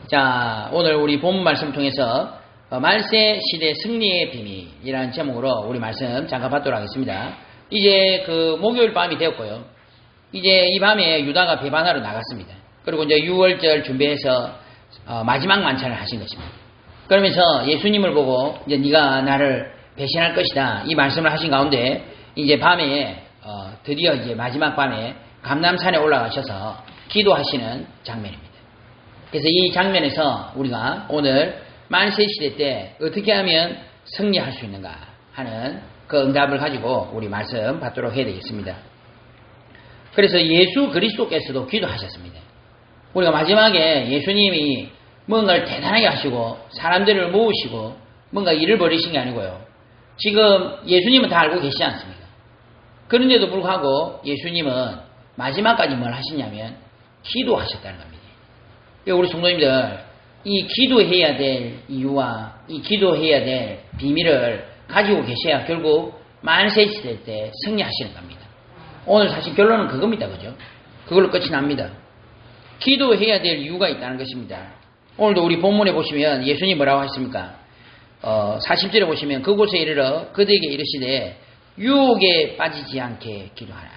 자, 오늘 우리 본문 말씀 통해서 말세 시대 승리의 비밀이라는 제목으로 우리 말씀 잠깐 받도록 하겠습니다. 이제 그 목요일 밤이 되었고요. 이제 이 밤에 유다가 배반하러 나갔습니다. 그리고 이제 6월절 준비해서 마지막 만찬을 하신 것입니다. 그러면서 예수님을 보고 이제 네가 나를 배신할 것이다 이 말씀을 하신 가운데 이제 밤에 드디어 이제 마지막 밤에 감람산에 올라가셔서 기도하시는 장면입니다. 그래서 이 장면에서 우리가 오늘 만세 시대 때 어떻게 하면 승리할 수 있는가 하는 그 응답을 가지고 우리 말씀 받도록 해야 되겠습니다. 그래서 예수 그리스도께서도 기도하셨습니다. 우리가 마지막에 예수님이 뭔가를 대단하게 하시고 사람들을 모으시고 뭔가 일을 벌이신 게 아니고요. 지금 예수님은 다 알고 계시지 않습니까? 그런데도 불구하고 예수님은 마지막까지 뭘 하시냐면 기도하셨다는 겁니다. 우리 성도님들 이 기도해야 될 이유와 이 기도해야 될 비밀을 가지고 계셔야 결국 만세 시대 때 승리하시는 겁니다. 오늘 사실 결론은 그겁니다. 그죠? 그걸로 끝이 납니다. 기도해야 될 이유가 있다는 것입니다. 오늘도 우리 본문에 보시면 예수님이 뭐라고 하십니까? 40절에 보시면 그곳에 이르러 그들에게 이르시되 유혹에 빠지지 않게 기도하라.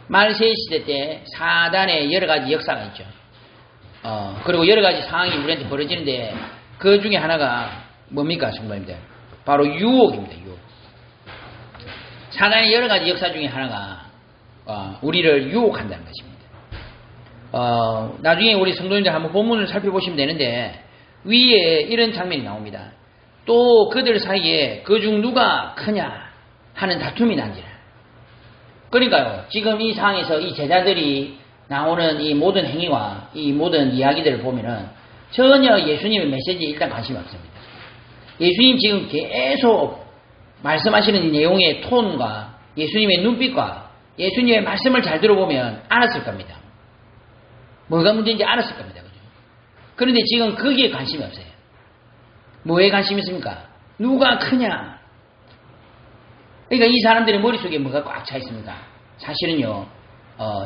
말세 시대 때 사단의 여러 가지 역사가 있죠. 그리고 여러 가지 상황이 우리한테 벌어지는데 그 중에 하나가 뭡니까, 성도님들? 바로 유혹입니다. 유혹. 사단의 여러 가지 역사 중에 하나가 우리를 유혹한다는 것입니다. 나중에 우리 성도님들 한번 본문을 살펴보시면 되는데 위에 이런 장면이 나옵니다. 또 그들 사이에 그중 누가 크냐 하는 다툼이 난지라. 그러니까요, 지금 이 상황에서 이 제자들이 나오는 이 모든 행위와 이 모든 이야기들을 보면은 전혀 예수님의 메시지에 일단 관심이 없습니다. 예수님 지금 계속 말씀하시는 내용의 톤과 예수님의 눈빛과 예수님의 말씀을 잘 들어보면 알았을 겁니다. 뭐가 문제인지 알았을 겁니다. 그죠? 그런데 지금 거기에 관심이 없어요. 뭐에 관심이 있습니까? 누가 크냐? 그러니까 이 사람들의 머릿속에 뭐가 꽉 차 있습니까? 사실은요,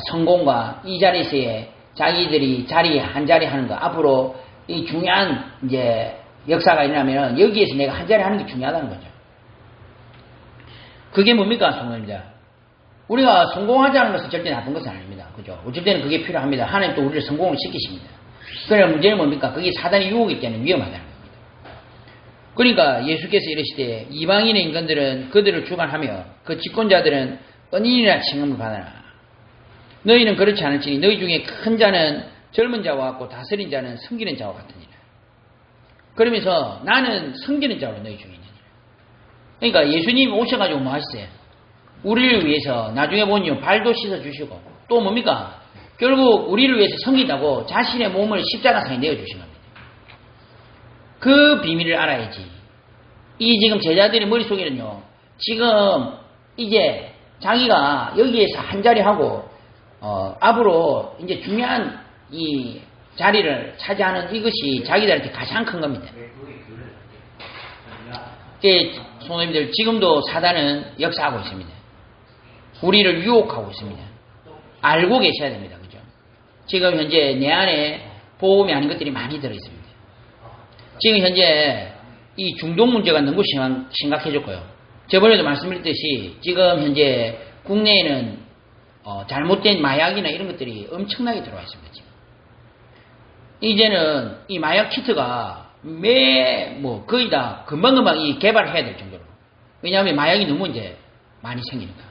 성공과 이 자리에서의 자기들이 자리 한 자리 하는 거, 앞으로 이 중요한 이제 역사가 일어나면 여기에서 내가 한 자리 하는 게 중요하다는 거죠. 그게 뭡니까, 성공입니다. 우리가 성공하자는 것은 절대 나쁜 것은 아닙니다. 그죠? 어쩔 때는 그게 필요합니다. 하나님 또 우리를 성공을 시키십니다. 그러나 문제는 뭡니까? 그게 사단의 유혹이기 때문에 위험하다는 겁니다. 그러니까 예수께서 이르시되 이방인의 인간들은 그들을 주관하며 그 집권자들은 은인이라 칭함을 받아라. 너희는 그렇지 않을지니 너희 중에 큰 자는 젊은 자와 같고 다스린 자는 섬기는 자와 같으니라. 그러면서 나는 섬기는 자로 너희 중에 있느니라. 그러니까 예수님 오셔가지고 뭐 하셨어요? 우리를 위해서 나중에 보니 발도 씻어주시고 또 뭡니까? 결국 우리를 위해서 섬긴다고 자신의 몸을 십자가상에 내어주신 겁니다. 그 비밀을 알아야지. 이 지금 제자들의 머릿속에는요, 지금 이제 자기가 여기에서 한 자리 하고 앞으로 이제 중요한 이 자리를 차지하는 이것이 자기들한테 가장 큰 겁니다. 성도님들, 지금도 사단은 역사하고 있습니다. 우리를 유혹하고 있습니다. 알고 계셔야 됩니다. 그죠? 지금 현재 내 안에 보험이 아닌 것들이 많이 들어있습니다. 지금 현재 이 중독 문제가 너무 심각해졌고요. 저번에도 말씀드렸듯이 지금 현재 국내에는 잘못된 마약이나 이런 것들이 엄청나게 들어와 있습니다. 지금. 이제는 이 마약 키트가 거의 다 금방금방 이 개발을 해야 될 정도로. 왜냐하면 마약이 너무 이제 많이 생기니까.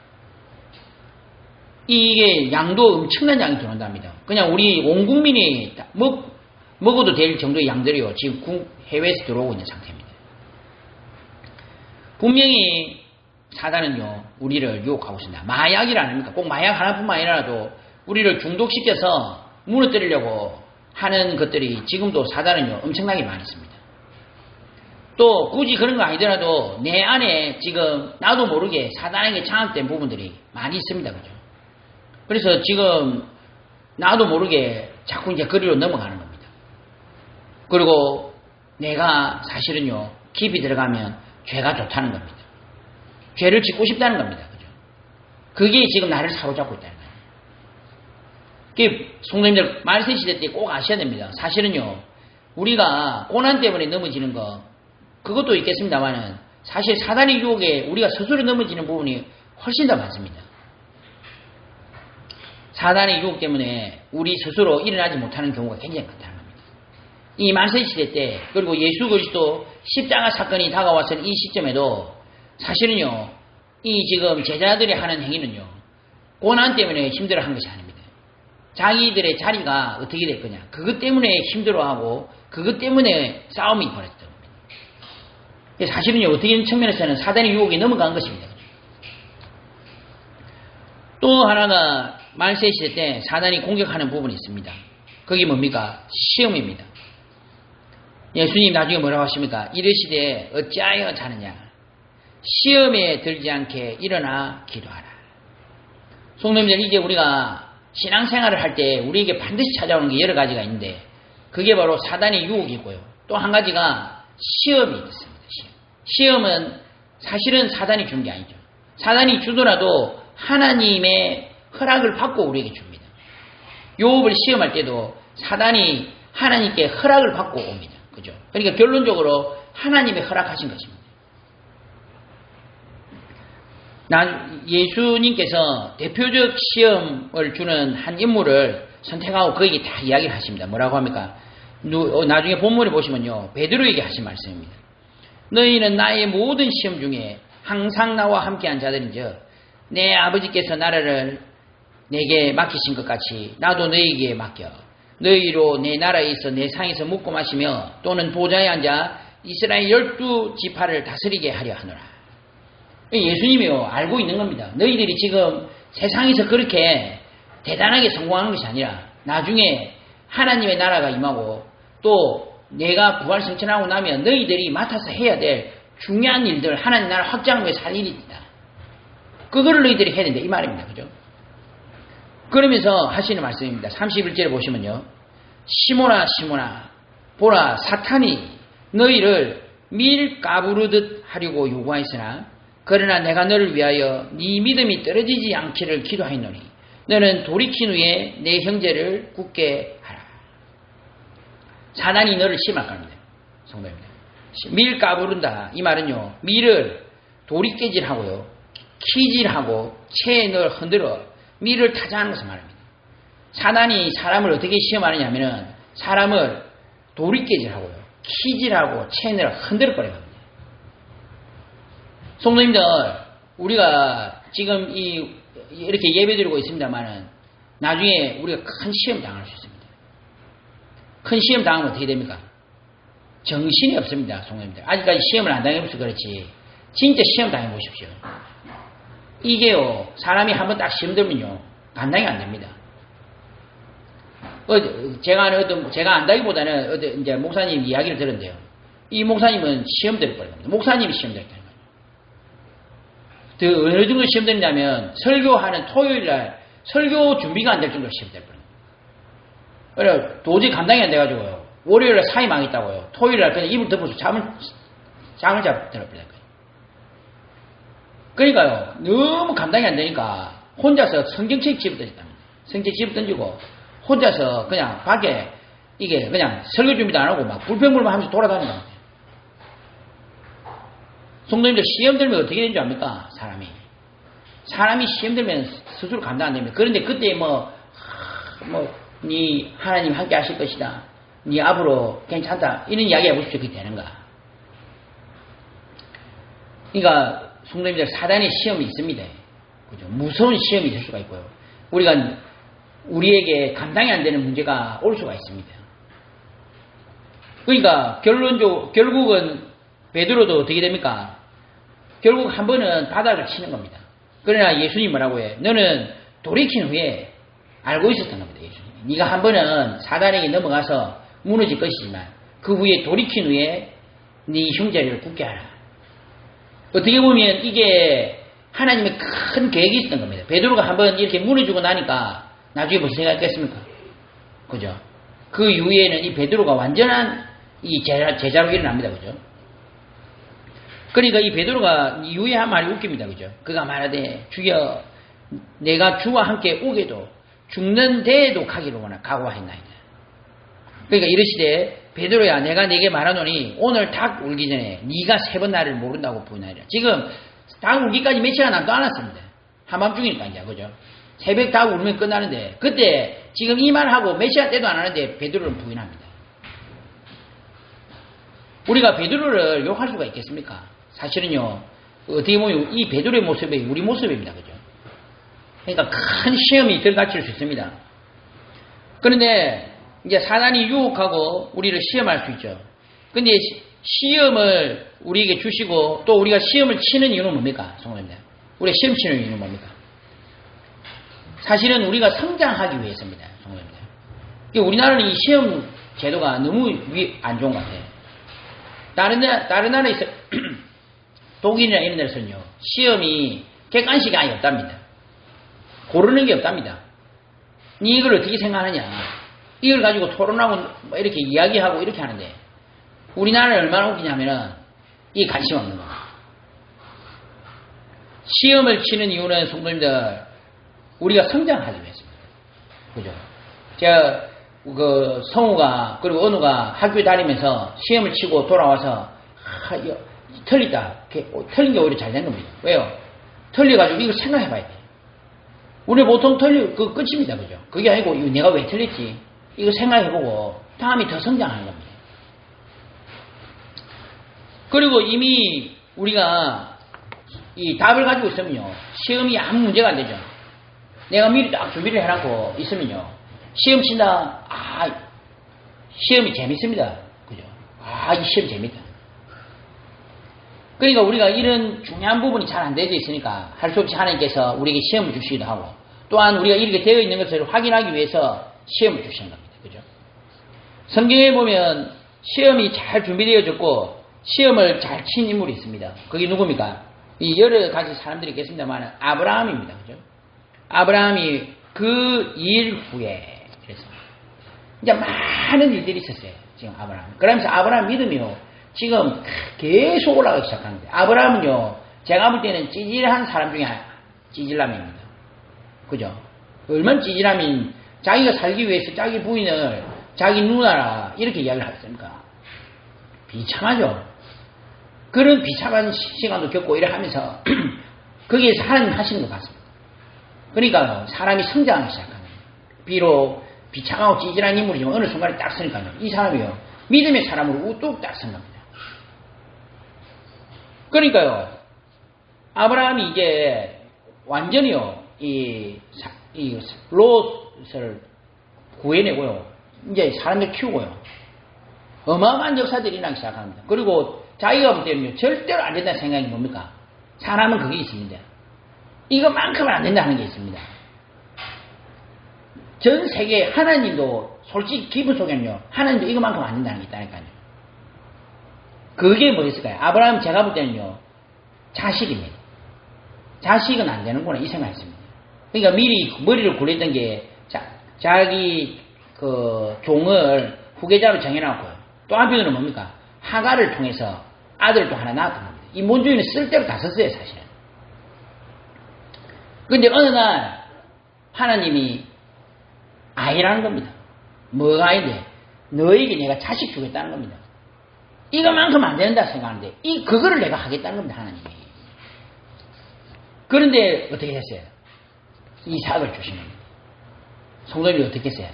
이게 양도 엄청난 양이 들어온답니다. 그냥 우리 온 국민이 먹어도 될 정도의 양들이요. 지금 해외에서 들어오고 있는 상태입니다. 분명히 사단은요, 우리를 유혹하고 있습니다. 마약이라 아닙니까? 꼭 마약 하나뿐만 아니라도 우리를 중독시켜서 무너뜨리려고 하는 것들이 지금도 사단은요, 엄청나게 많이 있습니다. 또 굳이 그런 거 아니더라도 내 안에 지금 나도 모르게 사단에게 장악된 부분들이 많이 있습니다. 그죠? 그래서 지금 나도 모르게 자꾸 이제 거리로 넘어가는 겁니다. 그리고 내가 사실은요, 깊이 들어가면 죄가 좋다는 겁니다. 죄를 짓고 싶다는 겁니다. 그죠? 그게 지금 나를 사로잡고 있다는 거예요. 성도님들, 말세 시대 때 꼭 아셔야 됩니다. 사실은요, 우리가 고난 때문에 넘어지는 거 그것도 있겠습니다만은 사실 사단의 유혹에 우리가 스스로 넘어지는 부분이 훨씬 더 많습니다. 사단의 유혹 때문에 우리 스스로 일어나지 못하는 경우가 굉장히 많다는 겁니다. 이 만세시대 때 그리고 예수 그리스도 십자가 사건이 다가왔을 이 시점에도 사실은요 이 지금 제자들이 하는 행위는요 고난 때문에 힘들어한 것이 아닙니다. 자기들의 자리가 어떻게 될 거냐 그것 때문에 힘들어하고 그것 때문에 싸움이 벌어졌던 겁니다. 사실은요 어떻게 측면에서는 사단의 유혹이 넘어간 것입니다. 또 하나가 말세시대 때 사단이 공격하는 부분이 있습니다. 그게 뭡니까? 시험입니다. 예수님 나중에 뭐라고 하십니까? 이르시되 어찌하여 자느냐 시험에 들지 않게 일어나 기도하라. 성도님들 이제 우리가 신앙생활을 할 때 우리에게 반드시 찾아오는 게 여러 가지가 있는데 그게 바로 사단의 유혹이고요. 또 한 가지가 시험이 있습니다. 시험은 사실은 사단이 준 게 아니죠. 사단이 주더라도 하나님의 허락을 받고 우리에게 줍니다. 욥을 시험할 때도 사단이 하나님께 허락을 받고 옵니다. 그죠? 그러니까 결론적으로 하나님의 허락하신 것입니다. 예수님께서 대표적 시험을 주는 한 인물을 선택하고 거기에 다 이야기를 하십니다. 뭐라고 합니까? 나중에 본문에 보시면요. 베드로에게 하신 말씀입니다. 너희는 나의 모든 시험 중에 항상 나와 함께한 자들인즉 내 아버지께서 나라를 내게 맡기신 것 같이 나도 너희에게 맡겨 너희로 내 나라에 있어 내 상에서 묵고 마시며 또는 보좌에 앉아 이스라엘 12지파를 다스리게 하려 하노라. 예수님이요 알고 있는 겁니다. 너희들이 지금 세상에서 그렇게 대단하게 성공하는 것이 아니라 나중에 하나님의 나라가 임하고 또 내가 부활승천하고 나면 너희들이 맡아서 해야 될 중요한 일들 하나님 나라 확장을 위해서 할 일이 있다. 그거를 너희들이 해야 된다 이 말입니다. 그죠? 그러면서 하시는 말씀입니다. 31절에 보시면요. 시몬아 시몬아 보라 사탄이 너희를 밀 까부르듯 하려고 요구하였으나 그러나 내가 너를 위하여 네 믿음이 떨어지지 않기를 기도하였노니 너는 돌이킨 후에 내 형제를 굳게 하라. 사단이 너를 시험할 겁니다. 성도입니다. 밀 까부른다 이 말은요. 밀을 돌이깨질하고요. 키질하고 채에 널 흔들어 밀을 타자하는 것을 말합니다. 사단이 사람을 어떻게 시험하느냐 하면은 사람을 돌이깨질하고요. 키질하고 채에 널 흔들어 버립니다. 성도님들 우리가 지금 이렇게 예배드리고 있습니다만은 나중에 우리가 큰 시험 당할 수 있습니다. 큰 시험 당하면 어떻게 됩니까? 정신이 없습니다. 성도님들 아직까지 시험을 안 당해보셔서 그렇지 진짜 시험 당해보십시오. 이게요 사람이 한번 딱 시험 들면요 감당이 안 됩니다. 제가 안다기보다는 이제 목사님 이야기를 들었는데요. 이 목사님은 시험 들 거예요. 목사님이 시험 들었다는 거예요. 어느 정도 시험 들냐면 설교하는 토요일날 설교 준비가 안 될 정도로 시험 될 거예요. 그래 도저히 감당이 안 돼가지고요. 월요일날 사이 망했다고요. 토요일날 그냥 입을 덮어서 잠을 들어버릴 거예요. 그러니까요 너무 감당이 안 되니까 혼자서 성경책 집어 던졌답니다. 성경책 집어 던지고 혼자서 그냥 밖에 이게 그냥 설교 준비도 안 하고 막 불평불만 하면서 돌아다니는 거예요. 성도님들 시험 들면 어떻게 되는 줄 압니까? 사람이 시험 들면 스스로 감당 안 됩니다. 그런데 그때 네 하나님 함께 하실 것이다. 네 앞으로 괜찮다. 이런 이야기 해보십시오. 그게 되는가? 그러니까 성도님들 사단의 시험이 있습니다. 그죠? 무서운 시험이 될 수가 있고요. 우리에게 감당이 안 되는 문제가 올 수가 있습니다. 그러니까 결국은 베드로도 어떻게 됩니까? 결국 한 번은 바닥을 치는 겁니다. 그러나 예수님 뭐라고 해? 너는 돌이킨 후에 알고 있었던 겁니다. 예수님. 네가 한 번은 사단에게 넘어가서 무너질 것이지만 그 후에 돌이킨 후에 네 형제를 굳게 하라. 어떻게 보면 이게 하나님의 큰 계획이 있었던 겁니다. 베드로가 한번 이렇게 무너지고 나니까 나중에 무슨 생각했겠습니까? 그죠? 그 이후에는 이 베드로가 완전한 이 제자로 일어납니다. 그죠? 그러니까 이 베드로가 이후에 한 말이 웃깁니다. 그죠? 그가 말하되 주여 내가 주와 함께 오게도 죽는 데에도 가기로 각오하였나이다. 그러니까 이르시되 베드로야 내가 네게 말하노니 오늘 닭 울기 전에 네가 3번 나를 모른다고 부인하리라. 지금 닭 울기까지 몇 시간 남도 안 왔습니다. 한밤중이니까 이제 그죠? 새벽 닭 울면 끝나는데 그때 지금 이 말하고 몇 시간 때도 안 하는데 베드로는 부인합니다. 우리가 베드로를 욕할 수가 있겠습니까? 사실은요 어떻게 보면 이 베드로의 모습이 우리 모습입니다. 그죠? 그러니까 큰 시험이 들어닥칠 수 있습니다. 그런데 이제 사단이 유혹하고 우리를 시험할 수 있죠. 근데 시험을 우리에게 주시고 또 우리가 시험을 치는 이유는 뭡니까? 성도님들. 우리가 시험 치는 이유는 뭡니까? 사실은 우리가 성장하기 위해서입니다. 성도님들. 우리나라는 이 시험 제도가 너무 안 좋은 것 같아요. 다른 나라에서 독일이나 이런 데서는요. 시험이 객관식이 아예 없답니다. 고르는 게 없답니다. 니 이걸 어떻게 생각하느냐. 이걸 가지고 토론하고 뭐 이렇게 이야기하고 이렇게 하는데 우리나라는 얼마나 웃기냐면은 이게 관심 없는 겁니다. 시험을 치는 이유는 성도님들 우리가 성장하기 위해서입니다. 그죠? 제가 그 성우가 그리고 은우가 학교에 다니면서 시험을 치고 돌아와서 틀리다. 틀린 게 오히려 잘 된 겁니다. 왜요? 틀려가지고 이걸 생각해 봐야 돼. 우리 보통 그 끝입니다. 그죠? 그게 아니고 이거 내가 왜 틀렸지? 이거 생각해보고 다음에 더 성장하는 겁니다. 그리고 이미 우리가 이 답을 가지고 있으면요. 시험이 아무 문제가 안 되죠. 내가 미리 딱 준비를 해놓고 있으면요. 시험 친다. 시험이 재밌습니다. 그죠? 이 시험 재밌다. 그러니까 우리가 이런 중요한 부분이 잘 안 되어 있으니까 할 수 없이 하나님께서 우리에게 시험을 주시기도 하고 또한 우리가 이렇게 되어 있는 것을 확인하기 위해서 시험을 주시는 겁니다. 그죠? 성경에 보면 시험이 잘 준비되어졌고 시험을 잘 친 인물이 있습니다. 그게 누굽니까? 이 여러 가지 사람들이 있겠습니다만 아브라함입니다. 그죠? 아브라함이 그 일 후에 그래서 이제 많은 일들이 있었어요. 지금 아브라함. 그러면서 아브라함 믿음이요. 지금 계속 올라가기 시작하는데 아브라함은요. 제가 볼 때는 찌질한 사람 중에 찌질남입니다. 그죠? 얼마나 찌질하면 자기가 살기 위해서 자기 부인을 자기 누나라 이렇게 이야기를 하겠습니까? 비참하죠. 그런 비참한 시간도 겪고 이래 하면서 거기에서 하나님 하시는 것 같습니다. 그러니까 사람이 성장하기 시작합니다. 비록 비참하고 찌질한 인물이지만 어느 순간에 딱 서니까요. 이 사람이요. 믿음의 사람으로 우뚝 딱 선 겁니다. 그러니까요. 아브라함이 이제 완전히요. 이 롯을 구해내고요. 이제 사람들 키우고요. 어마어마한 역사들이 일어나기 시작합니다. 그리고 자기가 볼 때는요. 절대로 안 된다는 생각이 뭡니까? 사람은 그게 있습니다. 이것만큼은 안 된다는 게 있습니다. 전 세계 하나님도 솔직히 기분 속에는요. 하나님도 이것만큼은 안 된다는 게 있다니까요. 그게 뭐였을까요? 아브라함 제가 볼 때는요. 자식입니다. 자식은 안 되는구나 이 생각했습니다. 그러니까 미리 머리를 굴렸던 게 자기 그 종을 후계자로 정해놨고요. 또 한편으로는 뭡니까? 하가를 통해서 아들을 또 하나 낳았던 겁니다. 이 문주인은 쓸데로 다 썼어요 사실은. 그런데 어느 날 하나님이 아이라는 겁니다. 뭐가 아이인데 너에게 내가 자식 주겠다는 겁니다. 이거만큼 안 된다 생각하는데 그거를 내가 하겠다는 겁니다. 하나님이. 그런데 어떻게 했어요? 이삭을 주신 겁니다. 성도님이 어떻게 했어요?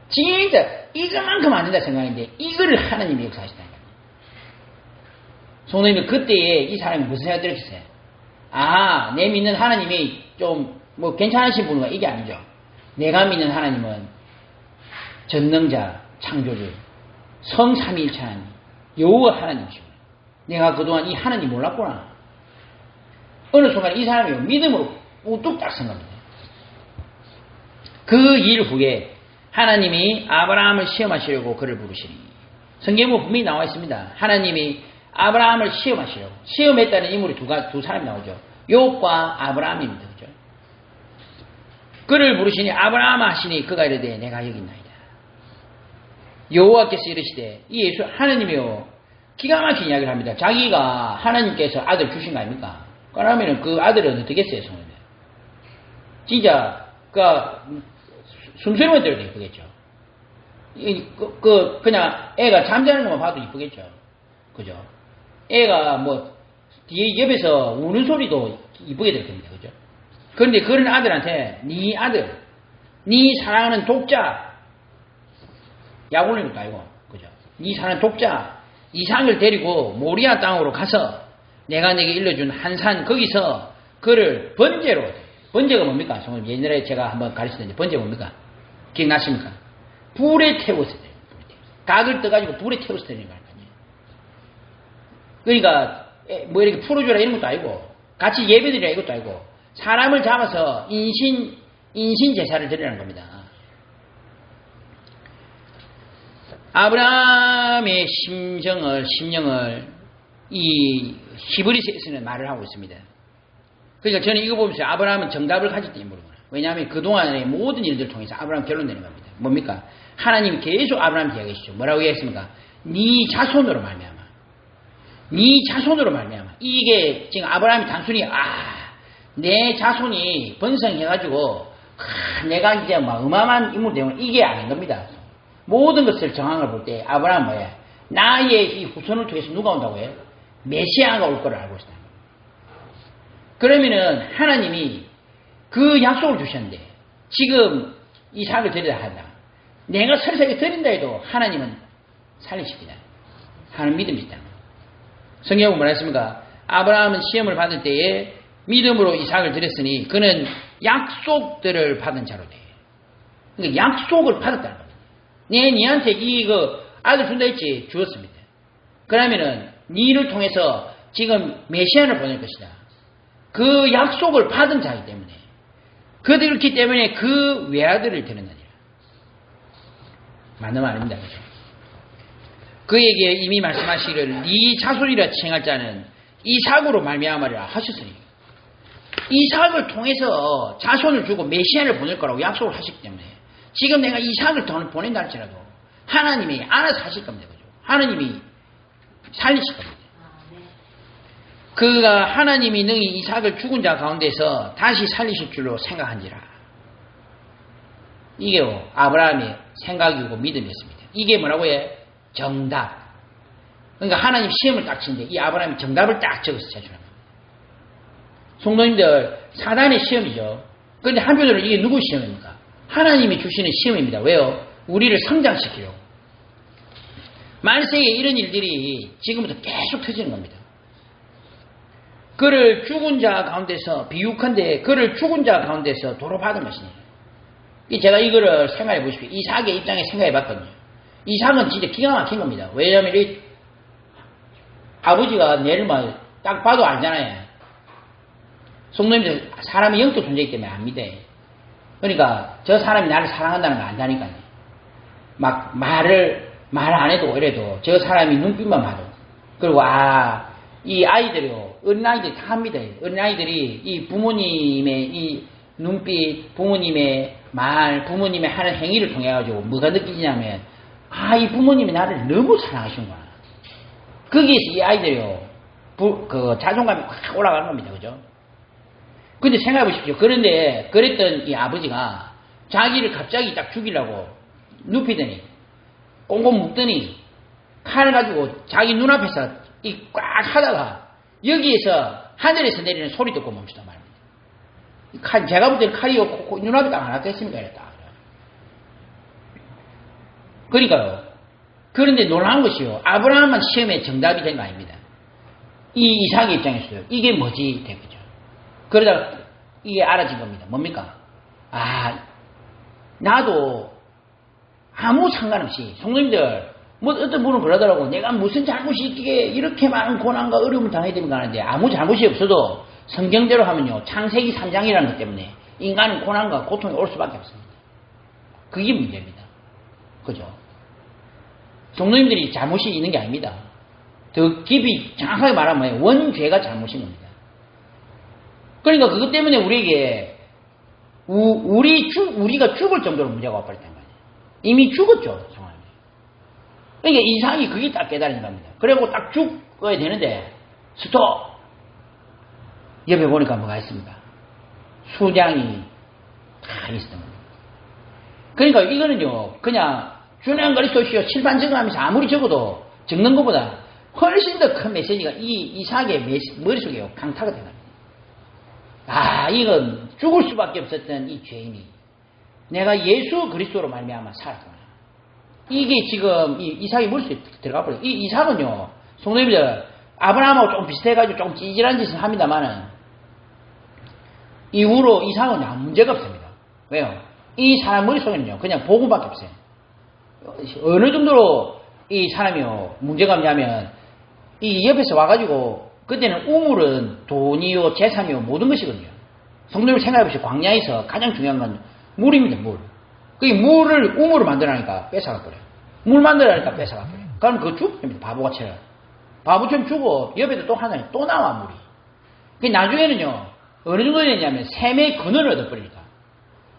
진짜 이거만큼 안 된다 생각했는데 이거를 하나님이 역사하시다는 겁니다. 성도님이 그때에 이 사람이 무슨 생각이 들었겠어요? 내 믿는 하나님이 좀 뭐 괜찮으신 분인가? 이게 아니죠. 내가 믿는 하나님은 전능자, 창조주, 성삼위일체 하나님, 여호와 하나님이십니다. 내가 그동안 이 하나님 몰랐구나. 어느 순간 이 사람이 믿음으로 우뚝 딱 선 겁니다. 그 일 후에 하나님이 아브라함을 시험하시려고 그를 부르시니 성경에 분명히 나와 있습니다. 하나님이 아브라함을 시험하시려고 시험했다는 인물이 두 사람이 나오죠. 욥과 아브라함입니다. 그죠? 그를 부르시니 아브라함 하시니 그가 이르되 내가 여기 있나이다. 여호와께서 이르시되 이 예수 하나님이요 기가 막힌 이야기를 합니다. 자기가 하나님께서 아들 주신 거 아닙니까? 그러면 그 아들은 어떻게 했어요? 성도님? 진짜 숨쉬는 대로 되겠죠. 그냥 애가 잠자는 것만 봐도 이쁘겠죠. 그죠? 애가 뭐, 뒤에 옆에서 우는 소리도 이쁘게 될 겁니다. 그죠? 그런데 그런 아들한테, 네 아들, 네 사랑하는 독자, 약 올리는 것도 아니고, 그죠? 네 사랑하는 독자, 이상을 데리고 모리아 땅으로 가서 내가 내게 일러준 한산, 거기서 그를 번제로, 번제가 뭡니까? 정말 옛날에 제가 한번 가르쳤는데, 번제가 뭡니까? 기억나십니까? 불에 태워서 돼요. 각을 떠가지고 불에 태워서 되는 거 아니에요. 그러니까, 뭐 이렇게 풀어주라 이런 것도 아니고, 같이 예배드리라 이것도 아니고, 사람을 잡아서 인신 제사를 드리라는 겁니다. 아브라함의 심령을 이 히브리서에서는 말을 하고 있습니다. 그러니까 저는 이거 보면서 아브라함은 정답을 가졌다 이 물어보나. 왜냐하면 그동안의 모든 일들을 통해서 아브라함 결론 내는 겁니다. 뭡니까? 하나님이 계속 아브라함한테 이야기하시죠. 뭐라고 이야기했습니까? 네 자손으로 말미암아. 네 자손으로 말미암아. 이게 지금 아브라함이 단순히 내 자손이 번성해가지고 내가 이제 막 어마어마한 인물 되면 이게 아닌 겁니다. 모든 것을 정황을 볼 때 아브라함은 뭐예요? 나의 이 후손을 통해서 누가 온다고 해요? 메시아가 올 거를 알고 있어요. 그러면은 하나님이 그 약속을 주셨는데 지금 이삭을 드리라 한다. 내가 설사하게 드린다 해도 하나님은 살리십니다. 하는 믿음이 있다. 성경은 뭐라 했습니까? 아브라함은 시험을 받을 때에 믿음으로 이삭을 드렸으니 그는 약속들을 받은 자로 돼. 그러니까 약속을 받았다는 겁니다. 니한테 이거 아들 준다 했지? 주었습니다. 그러면은 니를 통해서 지금 메시아를 보낼 것이다. 그 약속을 받은 자이기 때문에 그렇기 때문에 그 외아들을 드렸느니라. 맞는 말입니다. 그렇죠? 그에게 이미 말씀하시기를 네 자손이라 칭할 자는 이삭으로 말미암으리라 하셨으니 이삭을 통해서 자손을 주고 메시아를 보낼 거라고 약속을 하셨기 때문에 지금 내가 이삭을 보낸다 할지라도 하나님이 알아서 하실 겁니다. 그죠? 하나님이 살리실 겁니다. 그가 하나님이 능히 이삭을 죽은 자 가운데서 다시 살리실 줄로 생각한지라. 이게 아브라함의 생각이고 믿음이었습니다. 이게 뭐라고 해? 정답. 그러니까 하나님 시험을 딱 치는데 이 아브라함이 정답을 딱 적어서 제출합니다. 성도님들, 사단의 시험이죠. 그런데 한편으로 이게 누구 시험입니까? 하나님이 주시는 시험입니다. 왜요? 우리를 성장시키려고. 말세에 이런 일들이 지금부터 계속 터지는 겁니다. 그를 죽은 자 가운데서 비유컨대 그를 죽은 자 가운데서 도로 받은 것이니. 제가 이거를 생각해 보십시오. 이삭의 입장에 생각해 봤거든요. 이삭은 진짜 기가 막힌 겁니다. 왜냐하면 이 아버지가 내를 딱 봐도 알잖아요. 성도님들 사람이 영적 존재이기 때문에 안 믿어요. 그러니까 저 사람이 나를 사랑한다는 걸 안다니까요. 막 말 안 해도 이래도 저 사람이 눈빛만 봐도 그리고 이 아이들이요. 어린아이들이 다 합니다. 어린아이들이 이 부모님의 이 눈빛, 부모님의 말, 부모님의 하는 행위를 통해가지고 뭐가 느끼냐면 이 부모님이 나를 너무 사랑하시는구나. 거기에서 이 아이들이요. 자존감이 확 올라가는 겁니다. 그죠? 근데 생각해 보십시오. 그런데 그랬던 이 아버지가 자기를 갑자기 딱 죽이려고 눕히더니 꽁꽁 묶더니 칼을 가지고 자기 눈앞에서 이 꽉 하다가 여기에서 하늘에서 내리는 소리 듣고 멈추단 말입니다. 제가 볼 때는 칼이 눈앞에 딱 하나 겠습니까? 이랬다. 그러니까요. 그런데 놀라운 것이요. 아브라함만 시험에 정답이 된 거 아닙니다. 이 이삭의 입장에서요. 이게 뭐지? 된 거죠. 그러다가 이게 알아진 겁니다. 뭡니까? 나도 아무 상관없이 성도님들 뭐 어떤 분은 그러더라고. 내가 무슨 잘못이 있기에 이렇게 많은 고난과 어려움을 당해야 됩니까 하는데 아무 잘못이 없어도 성경대로 하면요. 창세기 3장이라는 것 때문에 인간은 고난과 고통이 올 수밖에 없습니다. 그게 문제입니다. 그죠? 성도님들이 잘못이 있는 게 아닙니다. 더 깊이 정확하게 말하면 원죄가 잘못인 겁니다. 그러니까 그것 때문에 우리에게 우리가 죽을 정도로 문제가 와버렸다는 거예요. 이미 죽었죠. 정말. 그러니까 이삭이 그게 딱 깨달은 겁니다. 그리고 딱 죽어야 되는데 스톱. 옆에 보니까 뭐가 있습니까? 수량이 다 있었던 겁니다. 그러니까 이거는요. 그냥 주님 그리스도시요 칠판 적어가면서 아무리 적어도 적는 것보다 훨씬 더 큰 메시지가 이 이삭의 머릿속에 강타가 되는 겁니다. 아, 이건 죽을 수밖에 없었던 이 죄인이 내가 예수 그리스도로 말미암아 살았구나. 이게 지금 이 이삭의 머릿속에 들어가 버려요. 이 이삭은요, 성도님들, 아브라함하고 좀 비슷해가지고 좀 찌질한 짓을 합니다만은, 이후로 이삭은 아무 문제가 없습니다. 왜요? 이 사람 머릿속에는요, 그냥 복음밖에 없어요. 어느 정도로 이 사람이요, 문제가 없냐면, 이 옆에서 와가지고, 그때는 우물은 돈이요, 재산이요, 모든 것이거든요. 성도님을 생각해보시고, 광야에서 가장 중요한 건 물입니다, 물. 그 물을, 우물을 만들어라니까 뺏어가버려요. 물 만들어라니까 뺏어가버려요. 그럼 그거 죽습니다, 바보같이. 바보처럼 죽어. 옆에도 또 하나, 또 나와, 물이. 그 나중에는요, 어느 정도 되냐면, 셈의 근원을 얻어버리니까.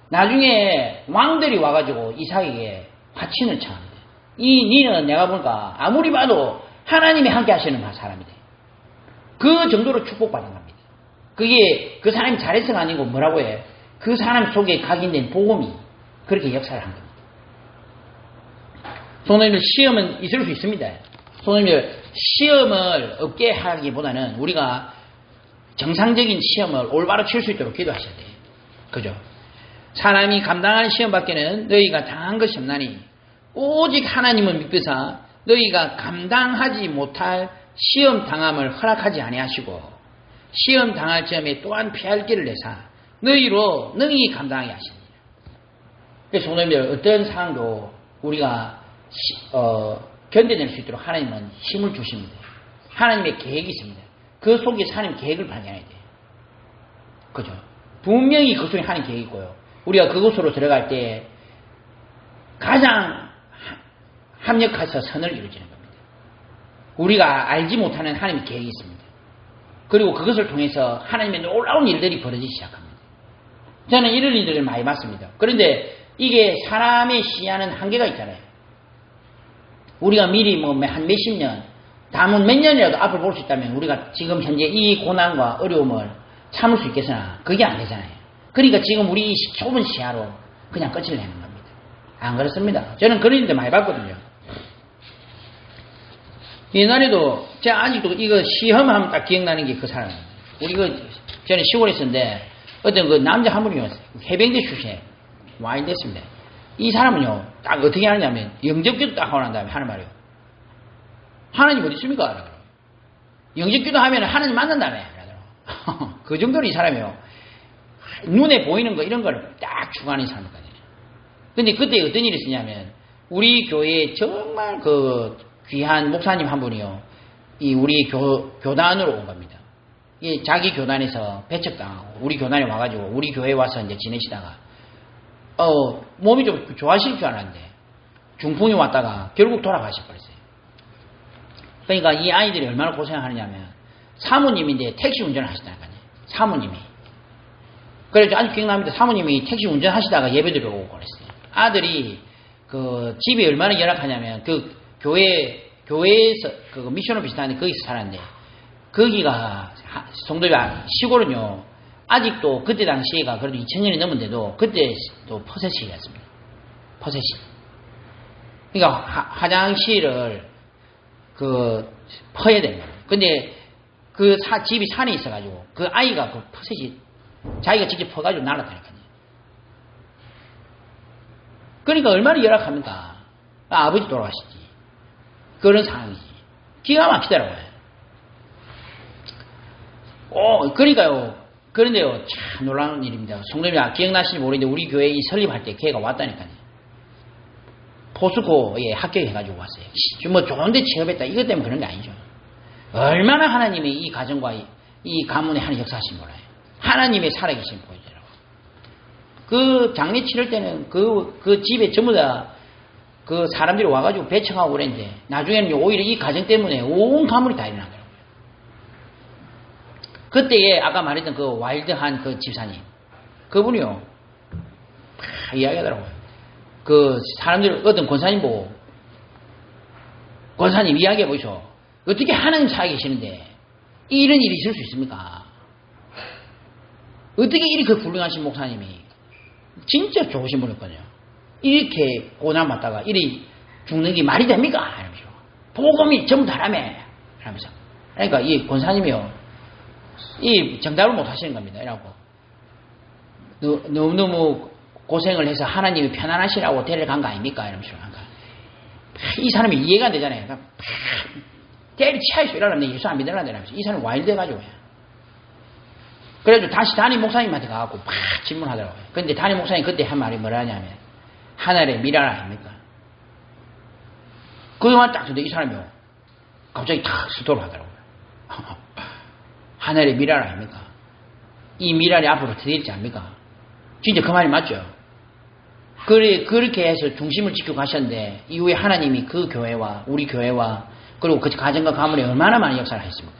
나중에 왕들이 와가지고 이삭에게 화친을 청합니다. 니는 내가 보니까 아무리 봐도 하나님이 함께 하시는 사람이다. 그 정도로 축복받은 겁니다. 그게 그 사람이 잘해서가 아니고 뭐라고 해? 그 사람 속에 각인된 복음이 그렇게 역사를 한 겁니다. 성도님들 시험은 있을 수 있습니다. 성도님들 시험을 없게 하기보다는 우리가 정상적인 시험을 올바로 칠 수 있도록 기도하셔야 돼요. 그죠? 사람이 감당하는 시험 밖에는 너희가 당한 것이 없나니 오직 하나님은 믿으사 너희가 감당하지 못할 시험 당함을 허락하지 아니하시고 시험 당할 점에 또한 피할 길을 내사 너희로 능히 감당하게 하십니다. 그래서 성도님들 어떤 상황도 우리가 견뎌낼 수 있도록 하나님은 힘을 주십니다. 하나님의 계획이 있습니다. 그 속에서 하나님 계획을 발견해야 돼요. 그죠? 분명히 그 속에 하나님 계획이 있고요. 우리가 그곳으로 들어갈 때 가장 합력해서 선을 이루어지는 겁니다. 우리가 알지 못하는 하나님의 계획이 있습니다. 그리고 그것을 통해서 하나님의 놀라운 일들이 벌어지기 시작합니다. 저는 이런 일들을 많이 봤습니다. 그런데 이게 사람의 시야는 한계가 있잖아요. 우리가 미리 한 몇십 년, 다음은 몇 년이라도 앞을 볼 수 있다면 우리가 지금 현재 이 고난과 어려움을 참을 수 있겠으나 그게 안 되잖아요. 그러니까 지금 우리 좁은 시야로 그냥 끝을 내는 겁니다. 안 그렇습니다. 저는 그런 일들 많이 봤거든요. 옛날에도 제가 아직도 이거 시험하면 딱 기억나는 게 그 사람이에요. 우리 저는 시골에 있었는데 어떤 그 남자 한 분이 해병대 출신에 와 있습니다. 이 사람은요 딱 어떻게 하느냐면 영접기도 딱 하고 난 다음에 하는 말이에요. 하나님 어디 있습니까? 영접기도 하면 하나님 만난다며. 그 정도로 이 사람이요. 눈에 보이는 거 이런 거를 딱 주관하는 사람이거든요. 근데 그때 어떤 일이 있었냐면 우리 교회에 정말 그 귀한 목사님 한 분이요. 이 우리 교단으로 온 겁니다. 이 자기 교단에서 배척당하고 우리 교단에 와가지고 우리 교회에 와서 이제 지내시다가 몸이 좀 좋아하실 줄 알았는데 중풍이 왔다가 결국 돌아가셔버렸어요. 그러니까 이 아이들이 얼마나 고생하느냐면 사모님인데 택시 운전을 하시다니까요. 사모님이. 그래서 아주 기억납니다. 사모님이 택시 운전하시다가 예배드리러 오고 그랬어요. 아들이 그 집이 얼마나 열악하냐면 그 교회에서 그 미션을 비슷한데 거기서 살았는데 거기가 성도가 시골은요 아직도 그때 당시에가 그래도 2000년이 넘었는데도 그때 또 퍼세시였습니다. 퍼세시. 그러니까 화장실을 퍼야 되는 거예요. 근데 집이 산에 있어가지고 그 아이가 그 퍼세시 자기가 직접 퍼가지고 날아다니까요. 그러니까 얼마나 열악합니까? 아버지 돌아가시지. 그런 상황이지. 기가 막히더라고요. 그러니까요. 그런데요, 참 놀라운 일입니다. 성도님이 기억나실지 모르겠는데 우리 교회 이 설립할 때 걔가 왔다니까요. 포스코에 합격해가지고 왔어요. 뭐 좋은데 취업했다. 이것 때문에 그런 게 아니죠. 얼마나 하나님이 이 가정과 이 가문에 하는 역사하신 몰라요. 하나님의 살아계신 보여주라고. 그 장례 치를 때는 그 집에 전부 다 그 사람들이 와가지고 배척하고 그랬는데 나중에는 오히려 이 가정 때문에 온 가문이 다 일어나더라고요. 그때에 아까 말했던 그 와일드한 그 집사님 그분이요 이야기하더라고요. 그 사람들 어떤 권사님 보고 권사님 이야기해 보시오. 어떻게 하나님 살아계시는데 이런 일이 있을 수 있습니까? 어떻게 이렇게 훌륭하신 목사님이 진짜 좋으신 분이었거든요. 이렇게 고난 받다가 이리 죽는 게 말이 됩니까? 이러면서. 복음이 전부 다라며. 이러면서. 그러니까 이 권사님이요. 이 정답을 못 하시는 겁니다. 이라고. 너무너무 고생을 해서 하나님이 편안하시라고 데려간 거 아닙니까? 이러면서. 이 사람이 이해가 안 되잖아요. 그러니까 때리치아서 일어나면 예수 안 믿으려고 이러면서. 이 사람이 와일드해가지고. 그래가지고 다시 담임 목사님한테 가갖고 막 질문하더라고요. 근데 담임 목사님 그때 한 말이 뭐라 하냐면 하늘의 미랄 아닙니까? 그 말 딱 듣는데 이 사람이요. 갑자기 탁 스토를 하더라고요. 하늘의 미랄 아닙니까? 이 미랄이 앞으로 어떻게 될지 압니까? 진짜 그 말이 맞죠? 그렇게 해서 중심을 지키고 가셨는데 이후에 하나님이 그 교회와 우리 교회와 그리고 그 가정과 가문에 얼마나 많은 역사를 했습니까?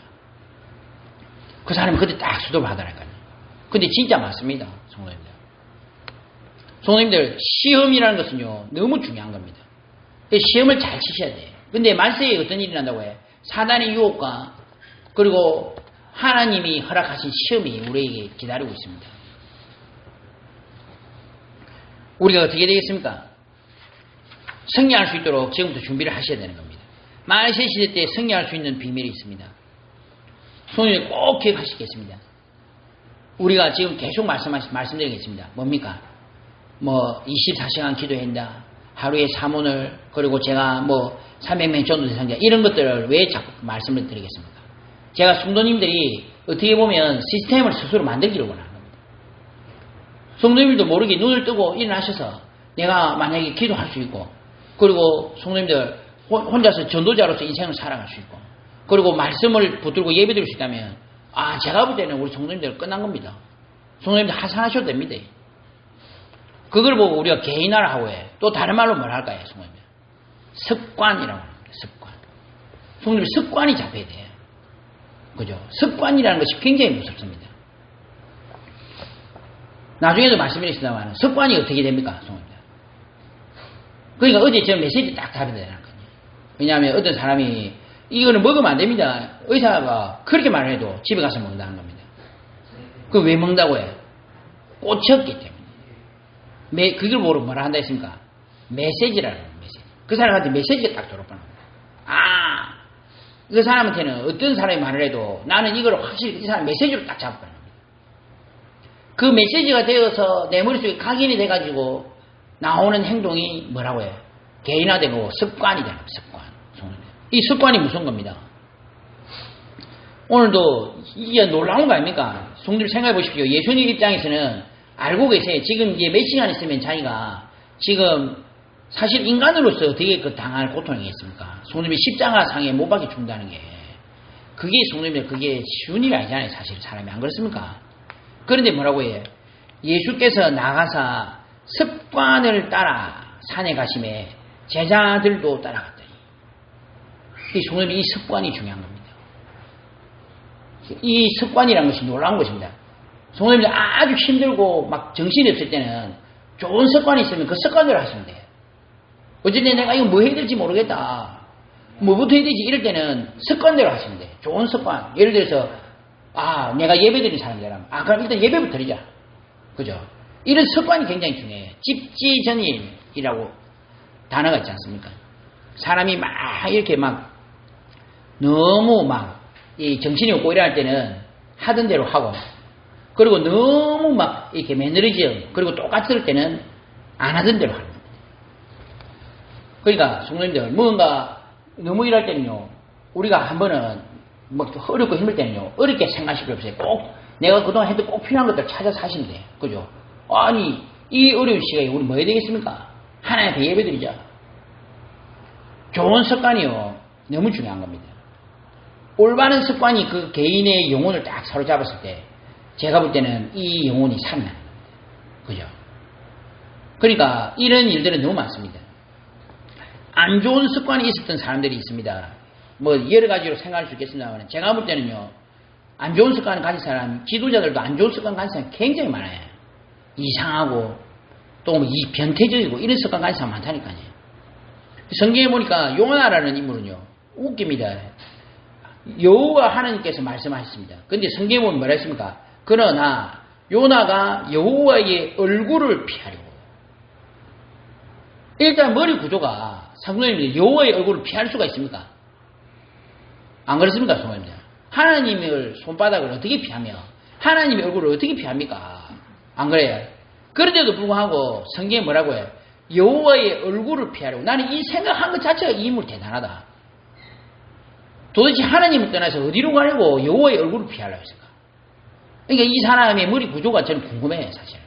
그 사람이 그때 딱 수도를 하더라니까요. 근데 진짜 맞습니다. 성도님들. 성도님들 시험이라는 것은요 너무 중요한 겁니다. 시험을 잘 치셔야 돼요. 근데 말세에 어떤 일이 난다고 해요? 사단의 유혹과 그리고 하나님이 허락하신 시험이 우리에게 기다리고 있습니다. 우리가 어떻게 되겠습니까? 승리할 수 있도록 지금부터 준비를 하셔야 되는 겁니다. 말세 시대 때 승리할 수 있는 비밀이 있습니다. 손님 꼭 기억하시겠습니다. 우리가 지금 계속 말씀드리겠습니다. 뭡니까? 24시간 기도한다. 하루에 사문을 그리고 제가 300명 전도 대상자 이런 것들을 왜 자꾸 말씀을 드리겠습니까? 제가 성도님들이 어떻게 보면 시스템을 스스로 만들기를 원하는 겁니다. 성도님들도 모르게 눈을 뜨고 일어나셔서 내가 만약에 기도할 수 있고 그리고 성도님들 혼자서 전도자로서 인생을 살아갈 수 있고 그리고 말씀을 붙들고 예배드릴 수 있다면 제가 볼 때는 우리 성도님들 끝난 겁니다. 성도님들 하산하셔도 됩니다. 그걸 보고 우리가 개인화를 하고 해. 또 다른 말로 뭘 할까요? 성도님들? 습관이라고 합니다. 습관. 성도님들 습관이 잡혀야 돼요. 그죠? 습관이라는 것이 굉장히 무섭습니다. 나중에도 말씀드리겠습니다만 습관이 어떻게 됩니까? 성도님들. 그러니까 어제 저 메시지 딱 다르더라고요. 왜냐하면 어떤 사람이 이거는 먹으면 안 됩니다. 의사가 그렇게 말을 해도 집에 가서 먹는다는 겁니다. 그 왜 먹는다고 해요? 꽂혔기 때문에. 그걸 모르고 뭐라 한다 했습니까? 메시지라는 메시지. 그 사람한테 메시지가 딱 들어오는 겁니다. 그 사람한테는 어떤 사람이 말을 해도 나는 이걸 확실히 이 사람 메시지로 딱 잡아버립니다. 그 메시지가 되어서 내 머릿속에 각인이 돼가지고 나오는 행동이 뭐라고 해요? 개인화되고 습관이 되는 겁니다. 습관. 이 습관이 무서운 겁니다. 오늘도 이게 놀라운 거 아닙니까? 성도들 생각해 보십시오. 예수님 입장에서는 알고 계세요. 지금 이제 몇 시간 있으면 자기가 지금 사실 인간으로서 어떻게 그 당할 고통이겠습니까? 성도님이 십자가상에 못 박혀 죽는다는 게 그게 성도님들 그게 쉬운 일이 아니잖아요. 사실 사람이 안 그렇습니까? 그런데 뭐라고 해요? 예수께서 나가사 습관을 따라 산에 가심에 제자들도 따라갔더니 이 성도님이 이 습관이 중요한 겁니다. 이 습관이라는 것이 놀라운 것입니다. 성도님들 아주 힘들고 막 정신이 없을 때는 좋은 습관이 있으면 그 습관대로 하시면 돼요. 어쨌든 내가 이거 뭐 해야 될지 모르겠다. 뭐부터 해야 되지? 이럴 때는 습관대로 하시면 돼요. 좋은 습관. 예를 들어서 내가 예배 드리는 사람이라면 그럼 일단 예배부터 드리자. 그죠? 이런 습관이 굉장히 중요해요. 집지전일이라고 단어가 있지 않습니까? 사람이 막 이렇게 막 너무 막 이 정신이 없고 일어날 때는 하던 대로 하고 그리고 너무 막 이렇게 매너리즘 그리고 똑같을 때는 안 하던 대로 하는 겁니다. 그러니까 성도님들 뭔가 너무 일할 때는요 우리가 한 번은 막 어렵고 힘들 때는요 어렵게 생각하실 필요 없어요. 꼭 내가 그동안 해도 꼭 필요한 것들 찾아서 하시면 돼요. 그죠? 아니 이 어려운 시간에 우리 뭐 해야 되겠습니까? 하나님께 예배드리자. 좋은 습관이요 너무 중요한 겁니다. 올바른 습관이 그 개인의 영혼을 딱 사로잡았을 때 제가 볼 때는 이 영혼이 살아나는 겁니다. 그죠? 그러니까 이런 일들은 너무 많습니다. 안 좋은 습관이 있었던 사람들이 있습니다. 여러 가지로 생각할 수 있겠습니다만 제가 볼 때는요 안 좋은 습관을 가진 사람 지도자들도 안 좋은 습관 가진 사람이 굉장히 많아요. 이상하고 또 변태적이고 이런 습관 가진 사람 많다니까요. 성경에 보니까 요나라는 인물은요 웃깁니다. 여호와 하나님께서 말씀하셨습니다. 그런데 성경에 보면 뭐라 했습니까? 그러나 요나가 여호와의 얼굴을 피하려고 일단 머리 구조가 성도님들 여호와의 얼굴을 피할 수가 있습니까? 안 그렇습니까, 성도님들? 하나님을 손바닥을 어떻게 피하며 하나님의 얼굴을 어떻게 피합니까? 안 그래요? 그런데도 불구하고 성경에 뭐라고 해요? 여호와의 얼굴을 피하려고. 나는 이 생각한 것 자체가 이 인물 대단하다. 도대체 하나님을 떠나서 어디로 가려고 여호와의 얼굴을 피하려고 했을까? 그러니까 이 사람의 머리 구조가 저는 궁금해요, 사실.